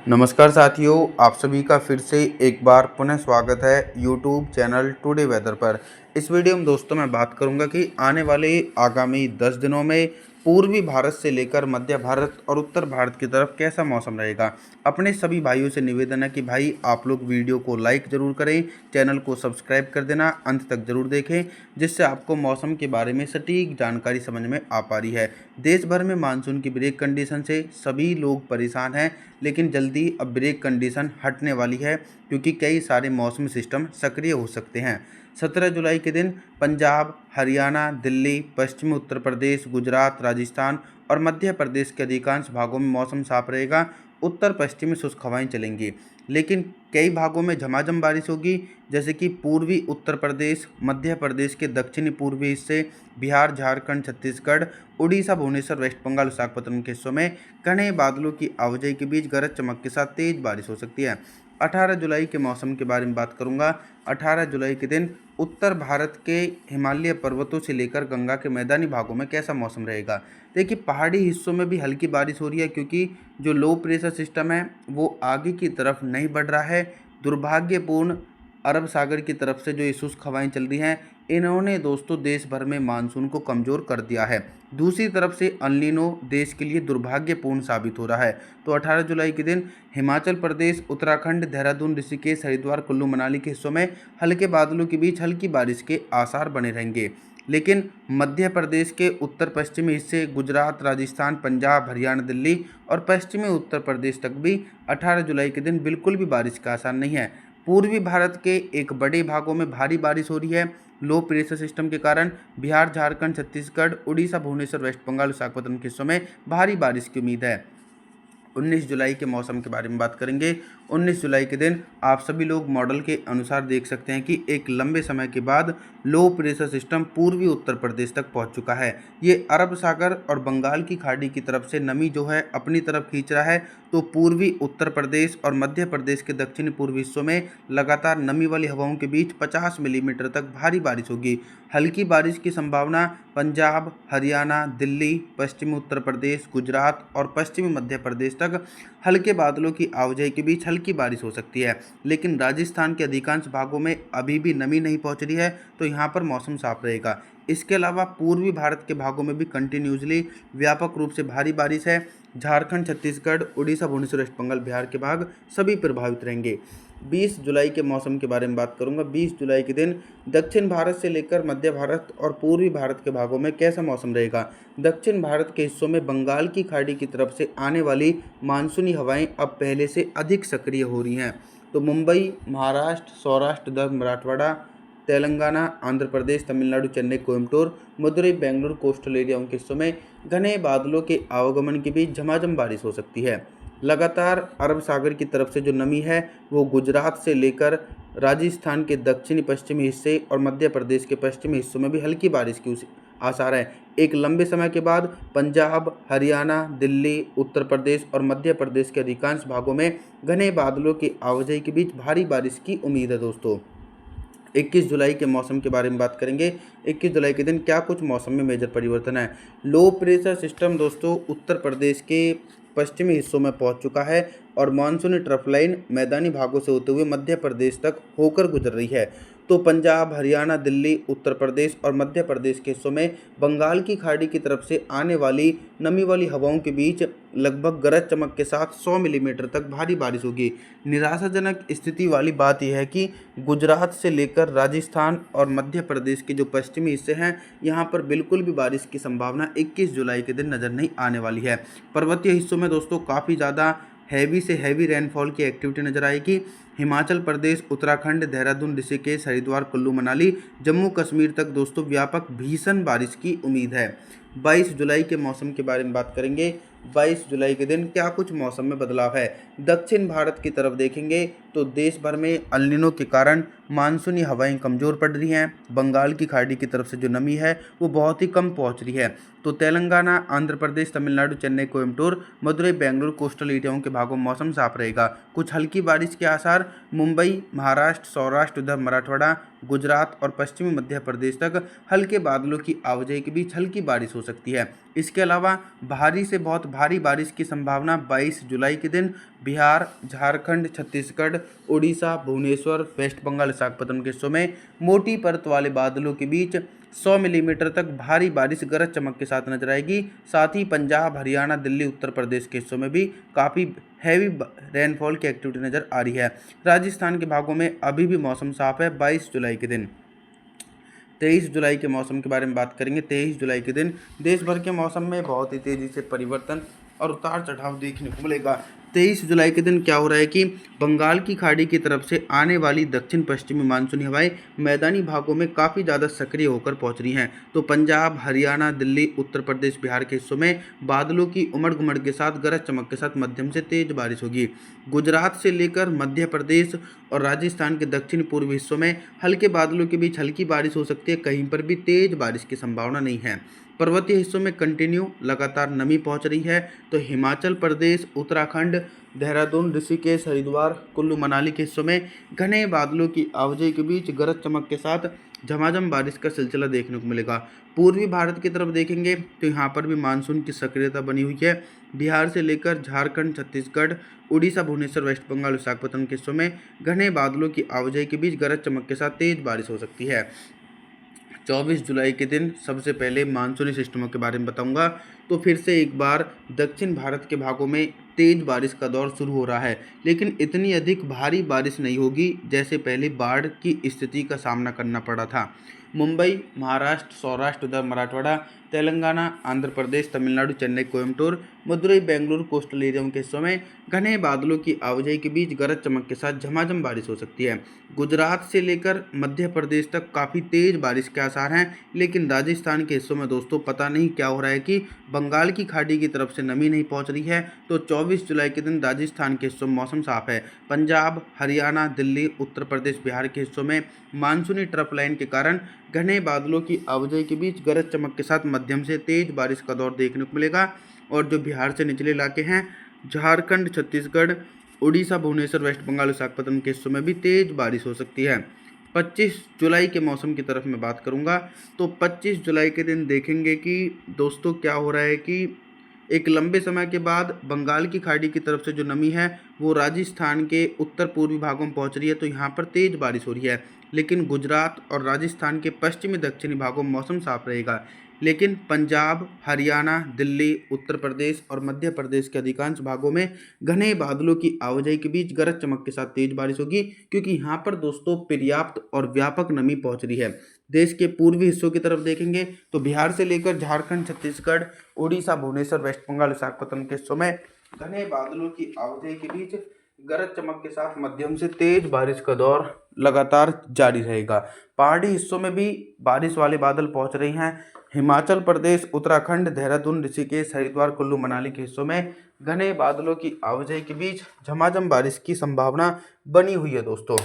नमस्कार साथियों, आप सभी का फिर से एक बार पुनः स्वागत है यूट्यूब चैनल टुडे वेदर पर। इस वीडियो में दोस्तों मैं बात करूंगा कि आने वाले आगामी 10 दिनों में पूर्वी भारत से लेकर मध्य भारत और उत्तर भारत की तरफ कैसा मौसम रहेगा। अपने सभी भाइयों से निवेदन है कि भाई आप लोग वीडियो को लाइक ज़रूर करें, चैनल को सब्सक्राइब कर देना, अंत तक ज़रूर देखें, जिससे आपको मौसम के बारे में सटीक जानकारी समझ में आ पा रही है। देश भर में मानसून की ब्रेक कंडीशन से सभी लोग परेशान हैं, लेकिन जल्दी अब ब्रेक कंडीशन हटने वाली है क्योंकि कई सारे मौसमी सिस्टम सक्रिय हो सकते हैं। 17 जुलाई के दिन पंजाब, हरियाणा, दिल्ली, पश्चिमी उत्तर प्रदेश, गुजरात, राजस्थान और मध्य प्रदेश के अधिकांश भागों में मौसम साफ रहेगा। उत्तर पश्चिमी शुष्क हवाएं चलेंगी, लेकिन कई भागों में झमाझम बारिश होगी, जैसे कि पूर्वी उत्तर प्रदेश, मध्य प्रदेश के दक्षिणी पूर्वी हिस्से, बिहार, झारखंड, छत्तीसगढ़, उड़ीसा, भुवनेश्वर, वेस्ट बंगाल, विशाखापट्टनम के हिस्सों में घने बादलों की आवाजाही के बीच गरज चमक के साथ तेज बारिश हो सकती है। 18 जुलाई के मौसम के बारे में बात करूंगा। 18 जुलाई के दिन उत्तर भारत के हिमालय पर्वतों से लेकर गंगा के मैदानी भागों में कैसा मौसम रहेगा। देखिए, पहाड़ी हिस्सों में भी हल्की बारिश हो रही है क्योंकि जो लो प्रेशर सिस्टम है वो आगे की तरफ नहीं बढ़ रहा है। दुर्भाग्यपूर्ण अरब सागर की तरफ से जो ये शुष्क हवाएं चल रही हैं, इन्होंने दोस्तों देश भर में मानसून को कमज़ोर कर दिया है। दूसरी तरफ से अनलिनो देश के लिए दुर्भाग्यपूर्ण साबित हो रहा है। तो 18 जुलाई के दिन हिमाचल प्रदेश, उत्तराखंड, देहरादून, ऋषिकेश, हरिद्वार, कुल्लू मनाली के हिस्सों में हल्के बादलों के बीच हल्की बारिश के आसार बने रहेंगे। लेकिन मध्य प्रदेश के उत्तर पश्चिमी हिस्से, गुजरात, राजस्थान, पंजाब, हरियाणा, दिल्ली और पश्चिमी उत्तर प्रदेश तक भी 18 जुलाई के दिन बिल्कुल भी बारिश का आसार नहीं है। पूर्वी भारत के एक बड़े भागों में भारी बारिश हो रही है। लो प्रेशर सिस्टम के कारण बिहार, झारखंड, छत्तीसगढ़, उड़ीसा, भुवनेश्वर, वेस्ट बंगाल, विशाखापट्टनम के हिस्सों में भारी बारिश की उम्मीद है। 19 जुलाई के मौसम के बारे में बात करेंगे। 19 जुलाई के दिन आप सभी लोग मॉडल के अनुसार देख सकते हैं कि एक लंबे समय के बाद लो प्रेशर सिस्टम पूर्वी उत्तर प्रदेश तक पहुंच चुका है। ये अरब सागर और बंगाल की खाड़ी की तरफ से नमी जो है अपनी तरफ खींच रहा है, तो पूर्वी उत्तर प्रदेश और मध्य प्रदेश के दक्षिणी पूर्वी हिस्सों में लगातार नमी वाली हवाओं के बीच 50 मिलीमीटर तक भारी बारिश होगी। हल्की बारिश की संभावना पंजाब, हरियाणा, दिल्ली, पश्चिमी उत्तर प्रदेश, गुजरात और पश्चिमी मध्य प्रदेश तक हल्के बादलों की आवाजाही के बीच हल्की बारिश हो सकती है। लेकिन राजस्थान के अधिकांश भागों में अभी भी नमी नहीं पहुंच रही है, तो यहाँ पर मौसम साफ रहेगा। इसके अलावा पूर्वी भारत के भागों में भी कंटिन्यूसली व्यापक रूप से भारी बारिश है। झारखंड, छत्तीसगढ़, उड़ीसा, भुवनेश्वर, वेस्ट बंगाल, बिहार के भाग सभी प्रभावित रहेंगे। 20 जुलाई के मौसम के बारे में बात करूंगा। 20 जुलाई के दिन दक्षिण भारत से लेकर मध्य भारत और पूर्वी भारत के भागों में कैसा मौसम रहेगा। दक्षिण भारत के हिस्सों में बंगाल की खाड़ी की तरफ से आने वाली मानसूनी हवाएं अब पहले से अधिक सक्रिय हो रही हैं। तो मुंबई, महाराष्ट्र, सौराष्ट्र, विदर्भ, मराठवाड़ा, तेलंगाना, आंध्र प्रदेश, तमिलनाडु, चेन्नई, कोयम्बटूर, मदुरई, बेंगलुरु, कोस्टल एरियाओं के हिस्सों में घने बादलों के आवागमन के बीच झमाझम बारिश हो सकती है। लगातार अरब सागर की तरफ से जो नमी है वो गुजरात से लेकर राजस्थान के दक्षिणी पश्चिमी हिस्से और मध्य प्रदेश के पश्चिमी हिस्सों में भी हल्की बारिश की आसार है। एक लंबे समय के बाद पंजाब, हरियाणा, दिल्ली, उत्तर प्रदेश और मध्य प्रदेश के अधिकांश भागों में घने बादलों की आवाजाही के बीच भारी बारिश की उम्मीद है दोस्तों। 21 जुलाई के मौसम के बारे में बात करेंगे। 21 जुलाई के दिन क्या कुछ मौसम में मेजर परिवर्तन है। लो प्रेशर सिस्टम दोस्तों उत्तर प्रदेश के पश्चिमी हिस्सों में पहुंच चुका है और मानसूनी ट्रफ लाइन मैदानी भागों से होते हुए मध्य प्रदेश तक होकर गुजर रही है। तो पंजाब, हरियाणा, दिल्ली, उत्तर प्रदेश और मध्य प्रदेश के हिस्सों में बंगाल की खाड़ी की तरफ से आने वाली नमी वाली हवाओं के बीच लगभग गरज चमक के साथ 100 मिलीमीटर तक भारी बारिश होगी। निराशाजनक स्थिति वाली बात यह है कि गुजरात से लेकर राजस्थान और मध्य प्रदेश के जो पश्चिमी हिस्से हैं, यहाँ पर बिल्कुल भी बारिश की संभावना 21 जुलाई के दिन नज़र नहीं आने वाली है। पर्वतीय हिस्सों में दोस्तों काफ़ी ज़्यादा हैवी से हैवी रेनफॉल की एक्टिविटी नज़र आएगी। हिमाचल प्रदेश, उत्तराखंड, देहरादून, ऋषिकेश, हरिद्वार, कुल्लू मनाली, जम्मू कश्मीर तक दोस्तों व्यापक भीषण बारिश की उम्मीद है। 22 जुलाई के मौसम के बारे में बात करेंगे। 22 जुलाई के दिन क्या कुछ मौसम में बदलाव है। दक्षिण भारत की तरफ देखेंगे तो देश भर में अल नीनो के कारण मानसूनी हवाएं कमज़ोर पड़ रही हैं। बंगाल की खाड़ी की तरफ से जो नमी है वो बहुत ही कम पहुंच रही है। तो तेलंगाना, आंध्र प्रदेश, तमिलनाडु, चेन्नई, कोयम्बटूर, मदुरई, बेंगलुरु, कोस्टल एरियाओं के भागों में मौसम साफ रहेगा। कुछ हल्की बारिश के आसार मुंबई, महाराष्ट्र, सौराष्ट्र, विदर्भ, मराठवाड़ा, गुजरात और पश्चिमी मध्य प्रदेश तक हल्के बादलों की आवाजाही के बीच हल्की बारिश हो सकती है। इसके अलावा भारी से बहुत भारी बारिश की संभावना 22 जुलाई के दिन बिहार, झारखंड, छत्तीसगढ़, उड़ीसा, भुवनेश्वर, वेस्ट बंगाल, विशाखापट्टनम के हिस्सों में मोटी परत वाले बादलों के बीच 100 मिलीमीटर तक भारी बारिश गरज चमक के साथ नजर आएगी। साथ ही पंजाब, हरियाणा, दिल्ली, उत्तर प्रदेश के हिस्सों में भी काफ़ी हैवी रेनफॉल की एक्टिविटी नज़र आ रही है। राजस्थान के भागों में अभी भी मौसम साफ है। 22 जुलाई के दिन 23 जुलाई के मौसम के बारे में बात करेंगे। 23 जुलाई के दिन देश भर के मौसम में बहुत ही तेज़ी से परिवर्तन और उतार चढ़ाव देखने को मिलेगा। 23 जुलाई के दिन क्या हो रहा है कि बंगाल की खाड़ी की तरफ से आने वाली दक्षिण पश्चिमी मानसूनी हवाएं मैदानी भागों में काफ़ी ज़्यादा सक्रिय होकर पहुंच रही हैं। तो पंजाब, हरियाणा, दिल्ली, उत्तर प्रदेश, बिहार के हिस्सों में बादलों की उमड़ घुमड़ के साथ गरज चमक के साथ मध्यम से तेज बारिश होगी। गुजरात से लेकर मध्य प्रदेश और राजस्थान के दक्षिण पूर्वी हिस्सों में हल्के बादलों के बीच हल्की बारिश हो सकती है। कहीं पर भी तेज बारिश की संभावना नहीं है। पर्वतीय हिस्सों में कंटिन्यू लगातार नमी पहुंच रही है। तो हिमाचल प्रदेश, उत्तराखंड, देहरादून, ऋषिकेश, हरिद्वार, कुल्लू मनाली के हिस्सों में घने बादलों की आवाजाही के बीच गरज चमक के साथ झमाझम बारिश का सिलसिला देखने को मिलेगा। पूर्वी भारत की तरफ देखेंगे तो यहाँ पर भी मानसून की सक्रियता बनी हुई है। बिहार से लेकर झारखंड, छत्तीसगढ़, उड़ीसा, भुवनेश्वर, वेस्ट बंगाल, विशाखापट्टनम के हिस्सों में घने बादलों की आवाजाही के बीच गरज चमक के साथ तेज बारिश हो सकती है। 24 जुलाई के दिन सबसे पहले मानसूनी सिस्टमों के बारे में बताऊंगा। तो फिर से एक बार दक्षिण भारत के भागों में तेज बारिश का दौर शुरू हो रहा है, लेकिन इतनी अधिक भारी बारिश नहीं होगी जैसे पहले बाढ़ की स्थिति का सामना करना पड़ा था। मुंबई, महाराष्ट्र, सौराष्ट्र, विदर्भ, मराठवाड़ा, तेलंगाना, आंध्र प्रदेश, तमिलनाडु, चेन्नई, कोयम्बटूर, मदुरई, बेंगलुरु, कोस्टल एरियाओं के हिस्सों में घने बादलों की आवाजाही के बीच गरज चमक के साथ झमाझम बारिश हो सकती है। गुजरात से लेकर मध्य प्रदेश तक काफ़ी तेज बारिश के आसार हैं, लेकिन राजस्थान के हिस्सों में दोस्तों पता नहीं क्या हो रहा है कि बंगाल की खाड़ी की तरफ से नमी नहीं पहुंच रही है। तो 24 जुलाई के दिन राजस्थान के हिस्सों में मौसम साफ है। पंजाब, हरियाणा, दिल्ली, उत्तर प्रदेश, बिहार के हिस्सों में मानसूनी ट्रफ लाइन के कारण घने बादलों की आवाजाही के बीच गरज चमक के साथ मध्यम से तेज बारिश का दौर देखने को मिलेगा। और जो बिहार से निचले इलाके हैं, झारखंड, छत्तीसगढ़, उड़ीसा, भुवनेश्वर, वेस्ट बंगाल, विशाखापट्टनम के हिस्सों में भी तेज बारिश हो सकती है। 25 जुलाई के मौसम की तरफ मैं बात करूंगा। तो 25 जुलाई के दिन देखेंगे कि दोस्तों क्या हो रहा है कि एक लंबे समय के बाद बंगाल की खाड़ी की तरफ से जो नमी है वो राजस्थान के उत्तर पूर्वी भागों में पहुंच रही है। तो यहाँ पर तेज बारिश हो रही है, लेकिन गुजरात और राजस्थान के पश्चिमी दक्षिणी भागों में मौसम साफ रहेगा। लेकिन पंजाब, हरियाणा, दिल्ली, उत्तर प्रदेश और मध्य प्रदेश के अधिकांश भागों में घने बादलों की आवाजाही के बीच गरज चमक के साथ तेज बारिश होगी, क्योंकि यहाँ पर दोस्तों पर्याप्त और व्यापक नमी पहुँच रही है। देश के पूर्वी हिस्सों की तरफ देखेंगे तो बिहार से लेकर झारखंड, छत्तीसगढ़, उड़ीसा, भुवनेश्वर, वेस्ट बंगाल, विशाखापट्टनम के हिस्सों में घने बादलों की आवाजाही के बीच गरज चमक के साथ मध्यम से तेज बारिश का दौर लगातार जारी रहेगा। पहाड़ी हिस्सों में भी बारिश वाले बादल पहुंच रहे हैं। हिमाचल प्रदेश, उत्तराखंड, देहरादून, ऋषिकेश, हरिद्वार, कुल्लू मनाली के हिस्सों में घने बादलों की आवाजाही के बीच झमाझम बारिश की संभावना बनी हुई है। दोस्तों,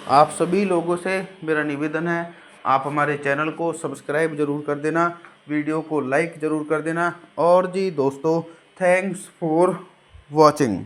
आप सभी लोगों से मेरा निवेदन है, आप हमारे चैनल को सब्सक्राइब जरूर कर देना, वीडियो को लाइक ज़रूर कर देना। और जी दोस्तों, थैंक्स फॉर वॉचिंग।